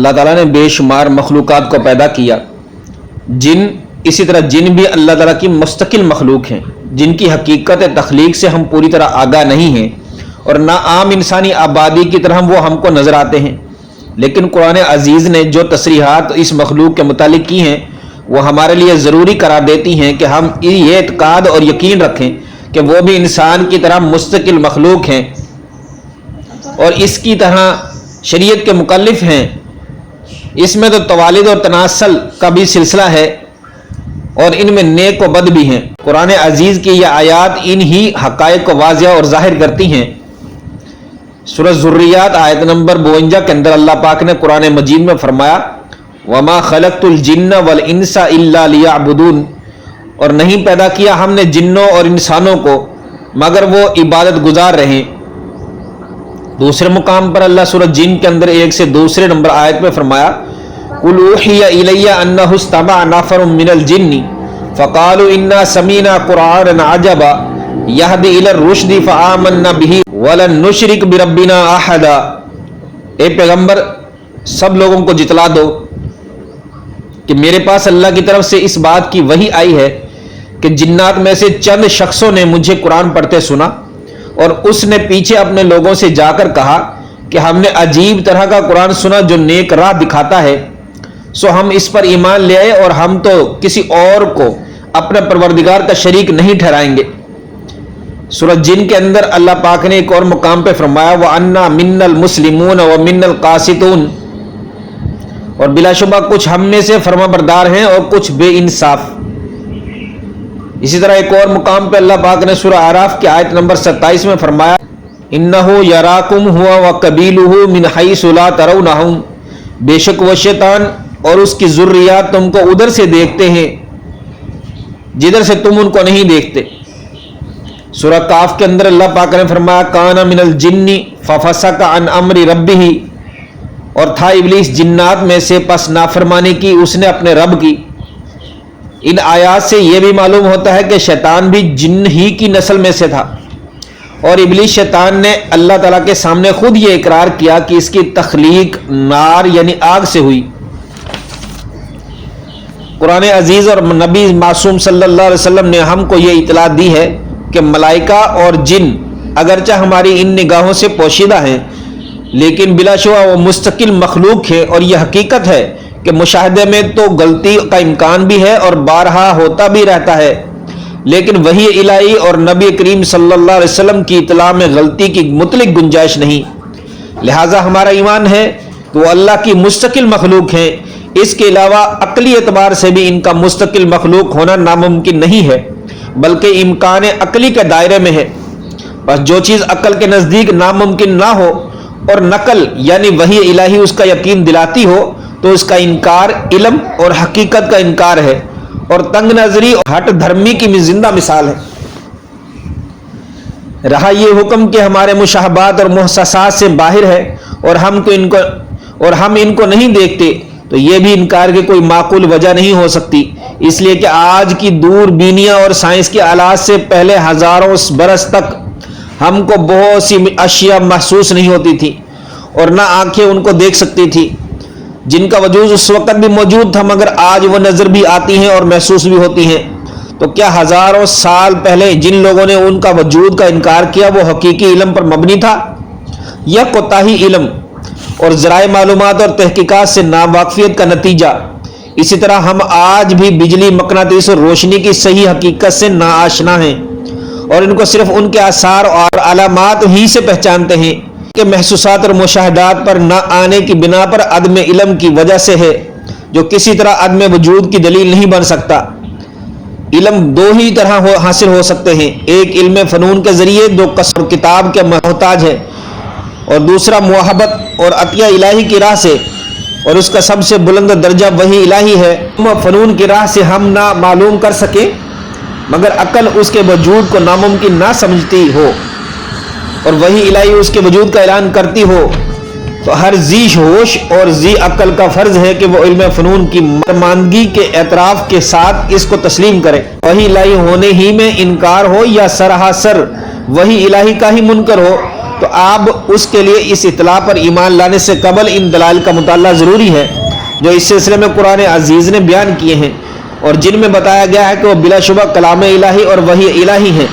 اللہ تعالیٰ نے بے شمار مخلوقات کو پیدا کیا. جن اسی طرح جن بھی اللہ تعالیٰ کی مستقل مخلوق ہیں جن کی حقیقت تخلیق سے ہم پوری طرح آگاہ نہیں ہیں اور نہ عام انسانی آبادی کی طرح وہ ہم کو نظر آتے ہیں. لیکن قرآن عزیز نے جو تصریحات اس مخلوق کے متعلق کی ہیں وہ ہمارے لیے ضروری قرار دیتی ہیں کہ ہم یہ اعتقاد اور یقین رکھیں کہ وہ بھی انسان کی طرح مستقل مخلوق ہیں اور اس کی طرح شریعت کے مکلف ہیں. اس میں تو توالد اور تناسل کا بھی سلسلہ ہے اور ان میں نیک و بد بھی ہیں. قرآن عزیز کی یہ آیات انہی حقائق کو واضح اور ظاہر کرتی ہیں. سورہ ذریات آیت نمبر 52 کے اندر اللہ پاک نے قرآن مجید میں فرمایا وَمَا خَلَقْتُ الْجِنَّ وَالْإِنسَ إِلَّا لِيَعْبُدُونَ، اور نہیں پیدا کیا ہم نے جنوں اور انسانوں کو مگر وہ عبادت گزار رہیں. دوسرے مقام پر اللہ سورہ جن کے اندر 1 سے دوسرے نمبر آیت میں فرمایا قُلْ أُوحِيَ إِلَيَّ أَنَّهُ اسْتَمَعَ نَفَرٌ مِّنَ الْجِنِّ فَقَالُوا إِنَّا سَمِعْنَا قُرْآنًا عَجَبًا يَهْدِي إِلَى الرُّشْدِ فَآمَنَّا بِهِ وَلَن نُشْرِكَ بِرَبِّنَا أَحَدًا. اے پیغمبر سب لوگوں کو جتلا دو کہ میرے پاس اللہ کی طرف سے اس بات کی وحی آئی ہے کہ جنات میں سے چند شخصوں نے مجھے قرآن پڑھتے سنا اور اس نے پیچھے اپنے لوگوں سے جا کر کہا کہ ہم نے عجیب طرح کا قرآن سنا جو نیک راہ دکھاتا ہے سو ہم اس پر ایمان لے آئے اور ہم تو کسی اور کو اپنے پروردگار کا شریک نہیں ٹھہرائیں گے. سورہ جن کے اندر اللہ پاک نے ایک اور مقام پہ فرمایا وَأَنَّا مِنَّا الْمُسْلِمُونَ وَمِنَّا الْقَاسِطُونَ، اور بلا شبہ کچھ ہم میں سے فرما بردار ہیں اور کچھ بے انصاف. اسی طرح ایک اور مقام پہ اللہ پاک نے سورہ اعراف کی آیت نمبر 27 میں فرمایا اِنَّهُ يَرَاكُمْ هُوَ وَقَبِيلُهُ مِنْ حَيْثُ لَا تَرَوْنَهُمْ، بے شک وہ شیطان اور اس کی ذریات تم کو ادھر سے دیکھتے ہیں جدھر سے تم ان کو نہیں دیکھتے. سورہ کاف کے اندر اللہ پاک نے فرمایا کَانَ مِنَ الْجِنِّ فَفَسَقَ عَنْ أَمْرِ رَبِّهِ، اور تھا ابلیس جنات میں سے پس نافرمانی کی اس نے اپنے رب کی. ان آیات سے یہ بھی معلوم ہوتا ہے کہ شیطان بھی جن ہی کی نسل میں سے تھا اور ابلیس شیطان نے اللہ تعالیٰ کے سامنے خود یہ اقرار کیا کہ اس کی تخلیق نار یعنی آگ سے ہوئی. قرآن عزیز اور نبی معصوم صلی اللہ علیہ وسلم نے ہم کو یہ اطلاع دی ہے کہ ملائکہ اور جن اگرچہ ہماری ان نگاہوں سے پوشیدہ ہیں لیکن بلا شبہ وہ مستقل مخلوق ہے اور یہ حقیقت ہے کہ مشاہدے میں تو غلطی کا امکان بھی ہے اور بارہا ہوتا بھی رہتا ہے، لیکن وحی الہی اور نبی کریم صلی اللہ علیہ وسلم کی اطلاع میں غلطی کی مطلق گنجائش نہیں. لہٰذا ہمارا ایمان ہے کہ وہ اللہ کی مستقل مخلوق ہیں. اس کے علاوہ عقلی اعتبار سے بھی ان کا مستقل مخلوق ہونا ناممکن نہیں ہے بلکہ امکان عقلی کے دائرے میں ہے. بس جو چیز عقل کے نزدیک ناممکن نہ ہو اور نقل یعنی وحی الہی اس کا یقین دلاتی ہو تو اس کا انکار علم اور حقیقت کا انکار ہے اور تنگ نظری اور ہٹ دھرمی کی زندہ مثال ہے. رہا یہ حکم کہ ہمارے مشاہبات اور محسوسات سے باہر ہے اور ہم ان کو نہیں دیکھتے تو یہ بھی انکار کی کوئی معقول وجہ نہیں ہو سکتی، اس لیے کہ آج کی دور بینیاں اور سائنس کے آلات سے پہلے ہزاروں برس تک ہم کو بہت سی اشیاء محسوس نہیں ہوتی تھی اور نہ آنکھیں ان کو دیکھ سکتی تھی جن کا وجود اس وقت بھی موجود تھا مگر آج وہ نظر بھی آتی ہیں اور محسوس بھی ہوتی ہیں. تو کیا ہزاروں سال پہلے جن لوگوں نے ان کا وجود کا انکار کیا وہ حقیقی علم پر مبنی تھا یا کوتاہی علم اور ذرائع معلومات اور تحقیقات سے ناواقفیت کا نتیجہ؟ اسی طرح ہم آج بھی بجلی، مقناطیس اور روشنی کی صحیح حقیقت سے ناآشنا ہیں اور ان کو صرف ان کے آثار اور علامات ہی سے پہچانتے ہیں کہ محسوسات اور مشاہدات پر نہ آنے کی بنا پر عدم علم کی وجہ سے ہے جو کسی طرح عدم وجود کی دلیل نہیں بن سکتا. علم دو ہی طرح حاصل ہو سکتے ہیں، ایک علم فنون کے ذریعے جو قصر و کتاب کے محتاج ہے اور دوسرا محبت اور عطیہ الہی کی راہ سے اور اس کا سب سے بلند درجہ وحی الہی ہے. فنون کی راہ سے ہم نہ معلوم کر سکیں مگر عقل اس کے وجود کو ناممکن نہ سمجھتی ہو اور وحی الہی اس کے وجود کا اعلان کرتی ہو تو ہر ذی ہوش اور ذی عقل کا فرض ہے کہ وہ علم فنون کی ماندگی کے اعتراف کے ساتھ اس کو تسلیم کرے. وہی الہی ہونے ہی میں انکار ہو یا سراسر وہی الہی کا ہی منکر ہو تو آپ اس کے لیے اس اطلاع پر ایمان لانے سے قبل ان دلائل کا مطالعہ ضروری ہے جو اس سلسلے میں قرآن عزیز نے بیان کیے ہیں اور جن میں بتایا گیا ہے کہ وہ بلا شبہ کلام الہی اور وحی الہی ہیں.